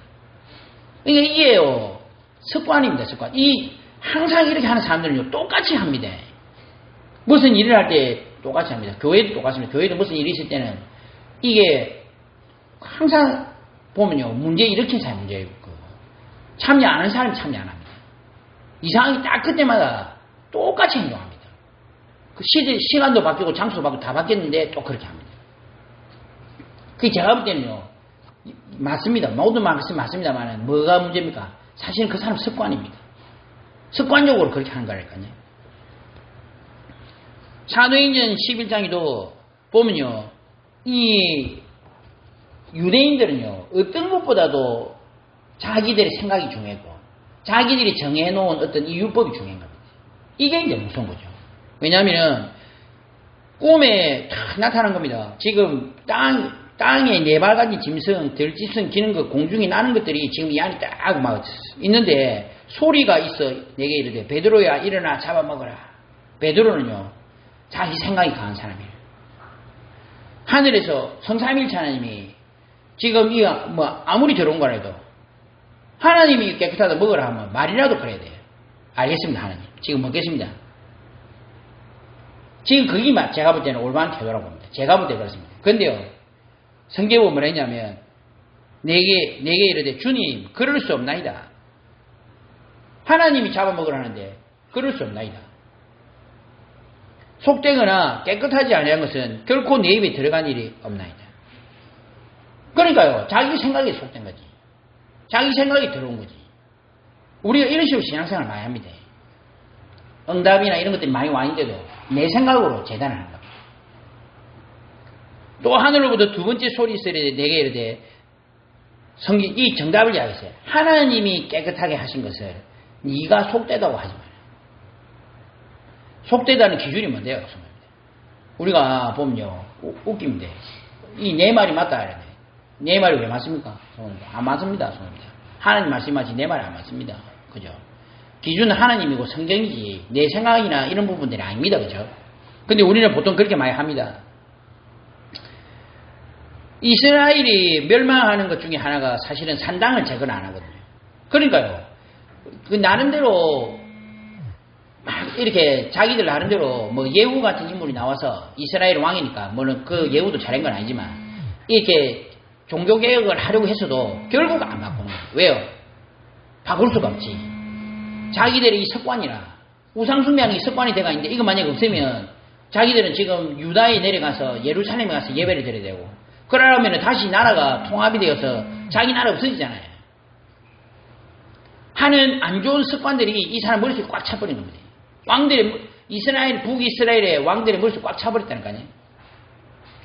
그러니까 이게요, 습관입니다, 습관. 항상 이렇게 하는 사람들은요, 똑같이 합니다. 무슨 일을 할 때 똑같이 합니다. 교회도 똑같습니다. 교회도 무슨 일이 있을 때는 이게 항상 보면요, 문제 일으킨 사람이 문제예요. 참여 안 하는 사람이 참여 안 합니다. 이상하게 딱 그때마다 똑같이 행동합니다. 그 시간도 바뀌고 장소도 바뀌고 다 바뀌었는데 또 그렇게 합니다. 그게 제가 볼 때는요, 맞습니다. 모든 말씀이 맞습니다만 뭐가 문제입니까? 사실은 그 사람 습관입니다. 습관적으로 그렇게 하는 거라니까요. 사도행전 11장에도 보면요, 이 유대인들은요, 어떤 것보다도 자기들의 생각이 중요하고 자기들이 정해놓은 어떤 이 율법이 중요한 겁니다. 이게 이제 무서운 거죠. 왜냐하면 꿈에 탁 나타난 겁니다. 지금 땅에 네 발가지 짐승, 들짐승 기는 것, 공중에 나는 것들이 지금 이 안에 딱 막 있는데 소리가 있어. 내게 이르되 베드로야 일어나 잡아먹어라. 베드로는요, 자기 생각이 강한 사람이에요. 하늘에서 성삼일체 하나님이 지금 아무리 들어온 거라도 하나님이 깨끗하다 먹으라 하면 말이라도 그래야 돼요. 알겠습니다, 하나님. 지금 먹겠습니다. 지금 그게 제가 볼 때는 올바른 태도라고 봅니다. 제가 볼 때 그렇습니다. 근데요, 성경에 뭐라 했냐면, 내게 이르되 주님, 그럴 수 없나이다. 하나님이 잡아먹으라는데, 그럴 수 없나이다. 속되거나 깨끗하지 아니한 것은 결코 내 입에 들어간 일이 없나이다. 그러니까요, 자기 생각에 속된 거지. 자기 생각이 들어온 거지. 우리가 이런 식으로 신앙생활을 많이 합니다. 응답이나 이런 것들이 많이 와 있는데도 내 생각으로 재단을 하는 겁니다. 또 하늘로부터 두 번째 소리 소리에 내게 이르되 성경 이 정답을 이야기했어요. 하나님이 깨끗하게 하신 것을 네가 속되다고 하지 마라. 속되다는 기준이 뭔데요? 우리가 보면요, 웃깁니다. 이 내 말이 맞다 이러네. 내 말이 왜 맞습니까? 안 맞습니다. 하나님 말씀하지 내 말이 안 맞습니다. 그죠? 기준은 하나님이고 성경이지 내 생각이나 이런 부분들이 아닙니다. 그죠? 근데 우리는 보통 그렇게 많이 합니다. 이스라엘이 멸망하는 것 중에 하나가 사실은 산당을 제거를 안 하거든요. 그러니까요, 그 나름대로 막 이렇게 자기들 나름대로 뭐 예후 같은 인물이 나와서 이스라엘 왕이니까 물론 그 예후도 잘한 건 아니지만 이렇게 종교개혁을 하려고 했어도 결국 안 바꾸는 거예요. 왜요? 바꿀 수가 없지. 자기들의 이 습관이나 우상숭배하는 이 습관이 돼가 있는데 이거 만약에 없으면 자기들은 지금 유다에 내려가서 예루살렘에 가서 예배를 드려야 되고 그러려면 다시 나라가 통합이 되어서 자기 나라 없어지잖아요. 하는 안 좋은 습관들이 이 사람 머릿속에 꽉 차버리는 겁니다. 왕들의 북이스라엘의 왕들의 머릿속에 꽉 차버렸다니까요.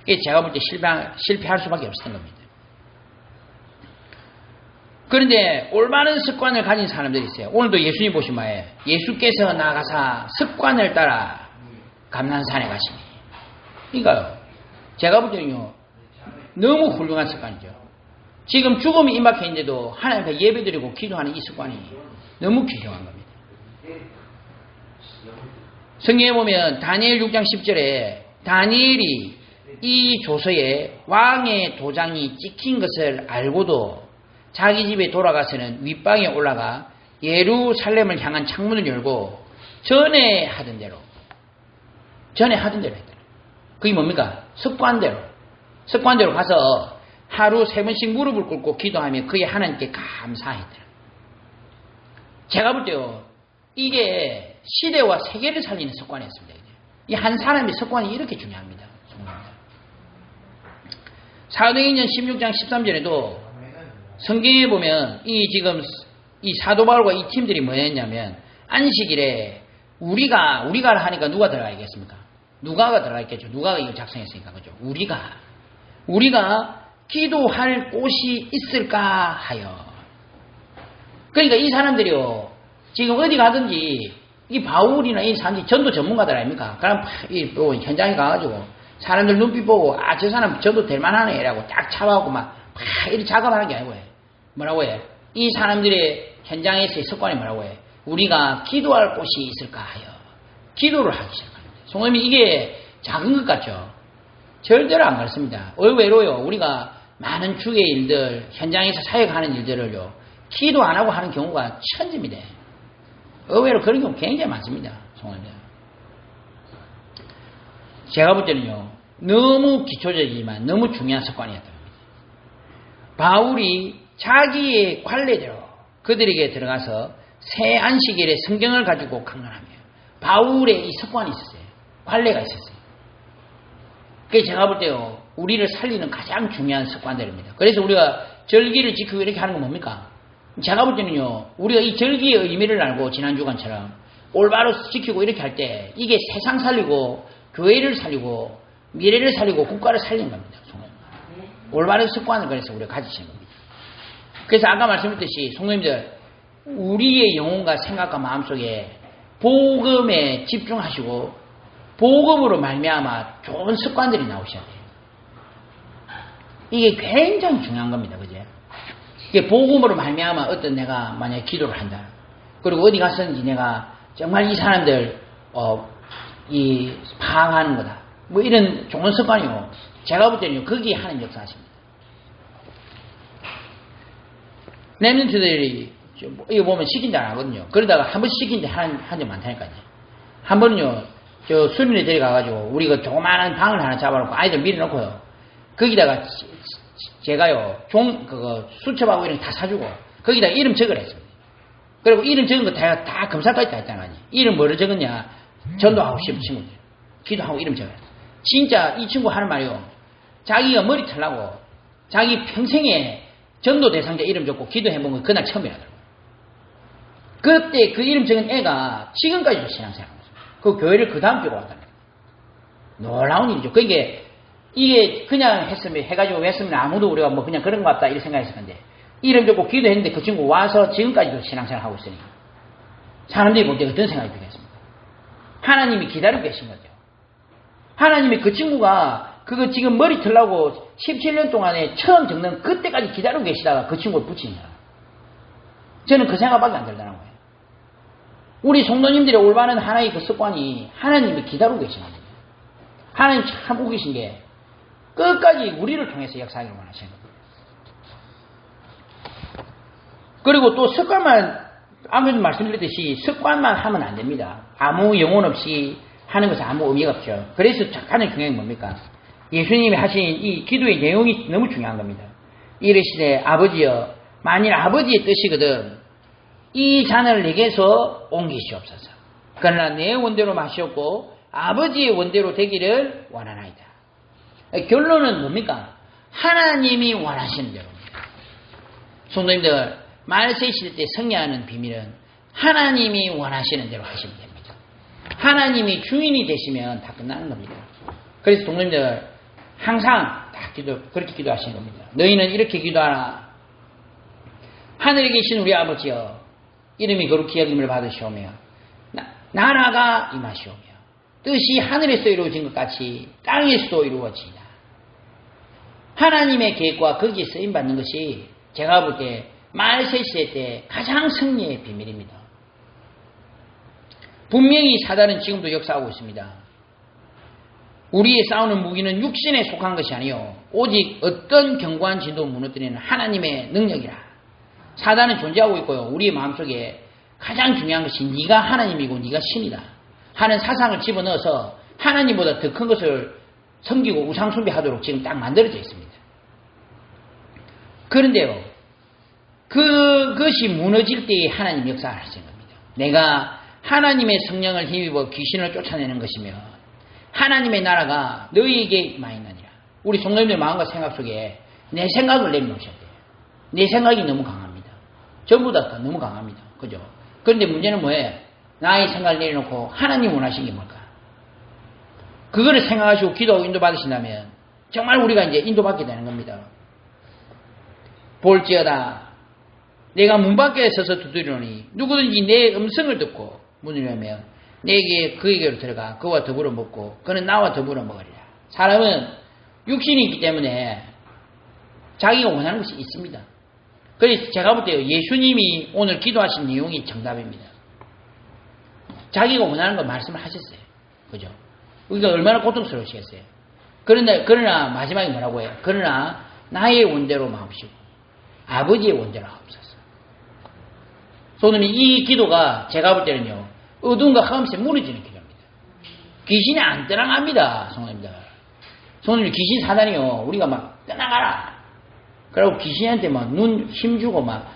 이게 제가 볼 때 실패할 수밖에 없었던 겁니다. 그런데 올바른 습관을 가진 사람들이 있어요. 오늘도 예수님 보신 바에 예수께서 나가사 습관을 따라 감난산에 가시니. 그러니까요, 제가 볼 때는요, 너무 훌륭한 습관이죠. 지금 죽음이 임박해 있는데도 하나님 앞에 예배드리고 기도하는 이 습관이 너무 귀중한 겁니다. 성경에 보면 다니엘 6장 10절에 다니엘이 이 조서에 왕의 도장이 찍힌 것을 알고도 자기 집에 돌아가서는 윗방에 올라가 예루살렘을 향한 창문을 열고 전에 하던 대로 했다. 그게 뭡니까? 습관대로 가서 하루 3번씩 무릎을 꿇고 기도하며 그의 하나님께 감사했다. 제가 볼 때요, 이게 시대와 세계를 살리는 습관이었습니다. 이 한 사람의 습관이 이렇게 중요합니다. 사도행전 16장 13절에도 성경에 보면 지금 이 사도 바울과 이 팀들이 뭐였냐면 안식일에 우리가 하니까 누가 들어가겠습니까? 누가가 들어가겠죠. 누가가 이걸 작성했으니까. 그죠? 우리가 기도할 곳이 있을까 하여. 그러니까 이 사람들이요, 지금 어디 가든지 이 바울이나 이 사람들이 전도 전문가들 아닙니까? 그럼 또 현장에 가가지고 사람들 눈빛 보고 저 사람 전도 될 만하네 라고 딱 잡아갖고 막 이렇게 작업하는 게 아니고 해. 뭐라고 해? 이 사람들의 현장에서의 습관이 뭐라고 해? 우리가 기도할 곳이 있을까 하여 기도를 하기 시작합니다. 성도님 이게 작은 것 같죠? 절대로 안 그렇습니다. 의외로요 우리가 많은 주의 일들 현장에서 사역하는 일들을요 기도 안 하고 하는 경우가 천지입니다. 의외로 그런 경우 굉장히 많습니다. 성도님들. 제가 볼 때는요 너무 기초적이지만 너무 중요한 습관이었던 겁니다. 바울이 자기의 관례대로 그들에게 들어가서 새 안식일에 성경을 가지고 강론하며 바울의 이 습관이 있었어요. 관례가 있었어요. 그게 제가 볼 때요 우리를 살리는 가장 중요한 습관들입니다. 그래서 우리가 절기를 지키고 이렇게 하는 건 뭡니까? 제가 볼 때는요 우리가 이 절기의 의미를 알고 지난 주간처럼 올바로 지키고 이렇게 할 때 이게 세상 살리고 교회를 살리고 미래를 살리고 국가를 살리는 겁니다. 올바른 습관을 그래서 우리가 가지시는 겁니다. 그래서 아까 말씀드렸듯이 성도님들 우리의 영혼과 생각과 마음속에 복음에 집중하시고 복음으로 말미암아 좋은 습관들이 나오셔야 돼요. 이게 굉장히 중요한 겁니다. 그죠? 이게 복음으로 말미암아 어떤 내가 만약에 기도를 한다. 그리고 어디 갔었는지 내가 정말 이 사람들 이 파악하는 거다. 뭐 이런 좋은 습관이요. 제가 볼 때는요. 거기에 하는 역사하십니다. 렘넌트들이 이거 보면 시킨다 안 하거든요. 그러다가 한 번 시킨 데 한 적 많다니까요. 한 번은요. 저 수련회 데려가가지고 우리가 조그마한 방을 하나 잡아놓고 아이들 밀어놓고요. 거기다가 제가요. 그거 수첩하고 이런 거 다 사주고 거기다가 이름 적으라 했습니다. 그리고 이름 적은 거 다 검사까지 다 했단 말이에요. 이름 뭐를 적었냐. 전도하고 싶은 친구들. 기도하고 이름 적어라. 진짜 이 친구 하는 말이요. 자기가 머리 털라고 자기 평생에 전도 대상자 이름 적고 기도해본 건 그날 처음이라더라고요. 그때 그 이름 적은 애가 지금까지도 신앙생활하고 있어요. 그 교회를 그 다음 주로 왔다는 거예요. 놀라운 일이죠. 그게 이게 그냥 해가지고 했으면 아무도 우리가 뭐 그냥 그런 것 같다 이렇게 생각했을 건데 이름 적고 기도했는데 그 친구 와서 지금까지도 신앙생활하고 있으니까 사람들이 볼 때 어떤 생각이 들겠습니까? 하나님이 기다리고 계신 거죠. 하나님이 그 친구가 그거 지금 머리 털라고 17년 동안에 처음 적는 그때까지 기다리고 계시다가 그 친구를 붙이는 거예요. 저는 그 생각밖에 안 들더라는 거예요. 우리 성도님들의 올바른 하나의 그 습관이 하나님이 기다리고 계신 겁니다. 하나님 참 웃기신 게 끝까지 우리를 통해서 역사하기를 원하시는 겁니다. 그리고 또 습관만 아무래도 말씀드렸듯이 습관만 하면 안 됩니다. 아무 영혼 없이 하는 것은 아무 의미가 없죠. 그래서 가장 중요한 게 뭡니까? 예수님이 하신 이 기도의 내용이 너무 중요한 겁니다. 이르시되 아버지여 만일 아버지의 뜻이거든 이 잔을 내게서 옮기시옵소서. 그러나 내 원대로 마시옵고 아버지의 원대로 되기를 원하나이다. 결론은 뭡니까? 하나님이 원하시는 대로입니다. 성도님들 말세실 때 승리하는 비밀은 하나님이 원하시는 대로 하시면 됩니다. 하나님이 주인이 되시면 다 끝나는 겁니다. 그래서 동료님들 항상 다 그렇게 기도하시는 겁니다. 너희는 이렇게 기도하라. 하늘에 계신 우리 아버지여 이름이 거룩히 여김을 받으시오며 나라가 임하시오며 뜻이 하늘에서 이루어진 것 같이 땅에서도 이루어지이다. 하나님의 계획과 거기에 쓰임받는 것이 제가 볼 때 말세시대 때 가장 승리의 비밀입니다. 분명히 사단은 지금도 역사하고 있습니다. 우리의 싸우는 무기는 육신에 속한 것이 아니요 오직 어떤 견고한 진도 무너뜨리는 하나님의 능력이라. 사단은 존재하고 있고요. 우리의 마음속에 가장 중요한 것이 네가 하나님이고 네가 신이다 하는 사상을 집어넣어서 하나님보다 더 큰 것을 섬기고 우상 숭배하도록 지금 딱 만들어져 있습니다. 그런데요. 그것이 무너질 때에 하나님 역사를 하시는 겁니다. 내가 하나님의 성령을 힘입어 귀신을 쫓아내는 것이며 하나님의 나라가 너희에게 임하였느니라. 우리 성도님들 마음과 생각 속에 내 생각을 내려놓으셔야 돼요. 내 생각이 너무 강합니다. 전부 다 너무 강합니다. 그죠? 그런데 문제는 뭐예요? 나의 생각을 내려놓고 하나님 원하시는 게 뭘까? 그거를 생각하시고 기도하고 인도받으신다면 정말 우리가 이제 인도받게 되는 겁니다. 볼지어다 내가 문 밖에 서서 두드리노니 누구든지 내 음성을 듣고 문을 열면 내게 그에게로 들어가 그와 더불어 먹고 그는 나와 더불어 먹으리라. 사람은 육신이 있기 때문에 자기가 원하는 것이 있습니다. 그래서 제가 볼 때 예수님이 오늘 기도하신 내용이 정답입니다. 자기가 원하는 걸 말씀을 하셨어요. 그죠? 우리가 얼마나 고통스러우시겠어요. 그러나 마지막에 뭐라고 해요? 그러나 나의 원대로 마옵시고 아버지의 원대로 하옵소서. 손님이 이 기도가 제가 볼 때는요, 어둠과 하음새 무너지는 기도입니다. 귀신이 안 떠나갑니다, 성도님들. 성도님, 귀신 사단이요, 우리가 막 떠나가라. 그리고 귀신한테 막 눈 힘주고 막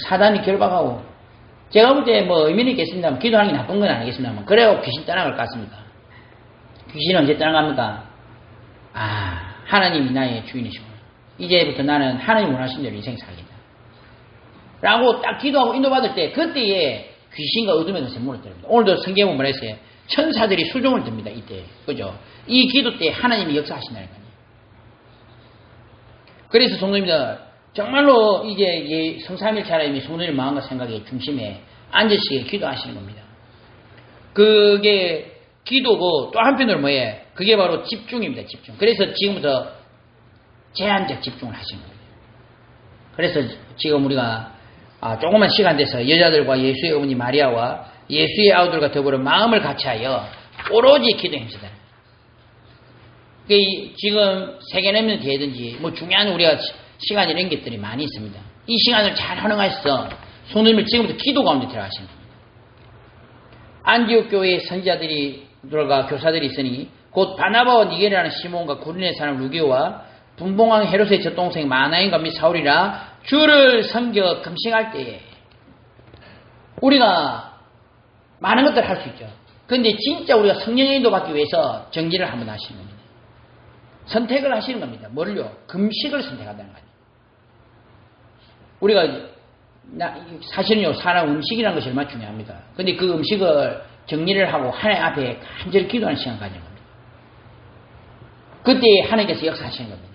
사단이 결박하고. 제가 볼 때 뭐 의미는 있겠습니다만, 기도하는 게 나쁜 건 아니겠습니다만, 그래야 귀신 떠나갈 것 같습니까? 귀신은 언제 떠나갑니까? 하나님이 나의 주인이시고, 이제부터 나는 하나님 원하신 대로 인생 살겠다. 라고 딱 기도하고 인도받을 때, 그때에 귀신과 어둠의 것을 무너뜨립니다. 오늘도 성경에 뭐라 했어요? 천사들이 수종을 듭니다, 이때. 그죠? 이 기도 때 하나님이 역사하신다는 거예요. 그래서 성도님들, 정말로 이제 성삼일체 하나님이 성도님 마음과 생각의 중심에 앉으시게 기도하시는 겁니다. 그게 기도고 또 한편으로 뭐예요? 그게 바로 집중입니다, 집중. 그래서 지금부터 제한적 집중을 하시는 거예요. 그래서 지금 우리가 조그만 시간 돼서 여자들과 예수의 어머니 마리아와 예수의 아우들과 더불어 마음을 같이하여 오로지 기도에 힘쓰다. 지금 세계내면 되든지 뭐 중요한 우리가 시간 이런 것들이 많이 있습니다. 이 시간을 잘 활용하셔서 손님을 지금부터 기도 가운데 들어가시는 겁니다. 안디옥 교회의 선지자들과 교사들이 있으니 곧 바나바와 니게라는 시몬과 구린의 사람 루기오와 분봉왕 헤롯의 젖동생 마나인과 및 사울이라 주를 섬겨 금식할 때에 우리가 많은 것들을 할 수 있죠. 그런데 진짜 우리가 성령의 인도 받기 위해서 정진을 한번 하시는 겁니다. 선택을 하시는 겁니다. 뭐를요? 금식을 선택한다는 거예요. 우리가 사실은요, 사람 음식이라는 것이 얼마나 중요합니다. 그런데 그 음식을 정리를 하고 하나님 앞에 간절히 기도하는 시간 가지는 겁니다. 그때 하나님께서 역사하시는 겁니다.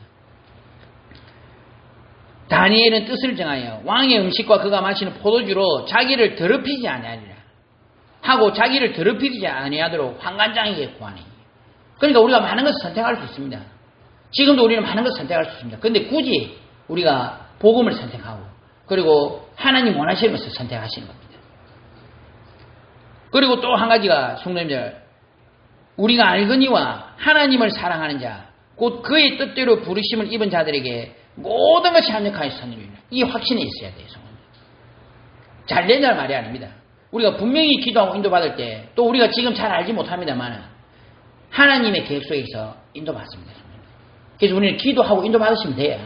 다니엘은 뜻을 정하여 왕의 음식과 그가 마시는 포도주로 자기를 더럽히지 아니하리라 하고 자기를 더럽히지 아니하도록 환관장에게 구하니. 그러니까 우리가 많은 것을 선택할 수 있습니다. 지금도 우리는 많은 것을 선택할 수 있습니다. 그런데 굳이 우리가 복음을 선택하고 그리고 하나님 원하시는 것을 선택하시는 겁니다. 그리고 또 한 가지가 성도님들, 우리가 알거니와 하나님을 사랑하는 자 곧 그의 뜻대로 부르심을 입은 자들에게 모든 것이 합력하여 선이라. 이 확신이 있어야 돼요. 잘 된다는 말이 아닙니다. 우리가 분명히 기도하고 인도받을 때 또 우리가 지금 잘 알지 못합니다만 하나님의 계획 속에서 인도받습니다. 그래서 우리는 기도하고 인도받으시면 돼요.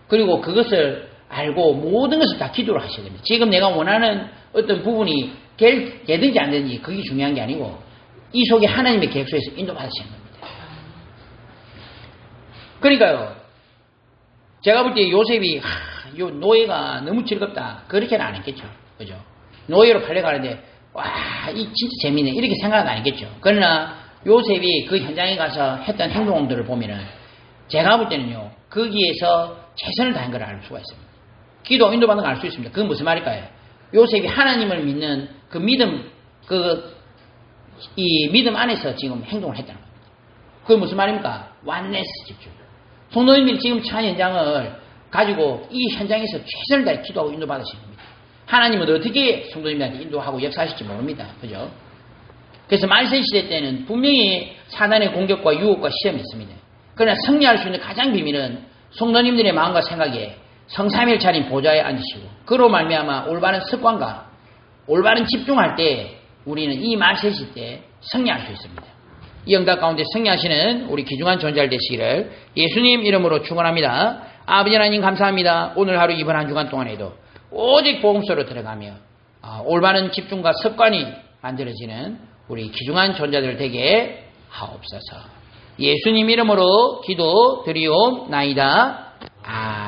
그리고 그것을 알고 모든 것을 다 기도로 하셔야 됩니다. 지금 내가 원하는 어떤 부분이 되든지 안 되든지 그게 중요한 게 아니고 이 속에 하나님의 계획 속에서 인도받으시는 겁니다. 그러니까요, 제가 볼 때 요셉이 요 노예가 너무 즐겁다 그렇게는 안 했겠죠. 그죠? 노예로 팔려가는데 와, 이 진짜 재미있네 이렇게 생각은 안 했겠죠. 그러나 요셉이 그 현장에 가서 했던 행동들을 보면은 제가 볼 때는요, 거기에서 최선을 다한 걸 알 수가 있습니다. 기도 인도받는 걸 알 수 있습니다. 그건 무슨 말일까요? 요셉이 하나님을 믿는 그 믿음, 이 믿음 안에서 지금 행동을 했다는 겁니다. 그건 무슨 말입니까? 완네스 집중. 성도님들이 지금 처한 현장을 가지고 이 현장에서 최선을 다해 기도하고 인도받으시는 겁니다. 하나님은 어떻게 성도님들한테 인도하고 역사하실지 모릅니다. 그죠? 그래서 말세시대 때는 분명히 사단의 공격과 유혹과 시험이 있습니다. 그러나 승리할 수 있는 가장 비밀은 성도님들의 마음과 생각에 성삼일차린 보좌에 앉으시고 그로 말미암아 올바른 습관과 올바른 집중할 때 우리는 이 말세시 때 승리할 수 있습니다. 이 응답 가운데 승리하시는 우리 귀중한 존재할 되시기를 예수님 이름으로 축원합니다. 아버지 하나님 감사합니다. 오늘 하루 이번 한 주간 동안에도 오직 복음서로 들어가며 올바른 집중과 습관이 만들어지는 우리 귀중한 존재들 되게 하옵소서. 예수님 이름으로 기도 드리옵나이다.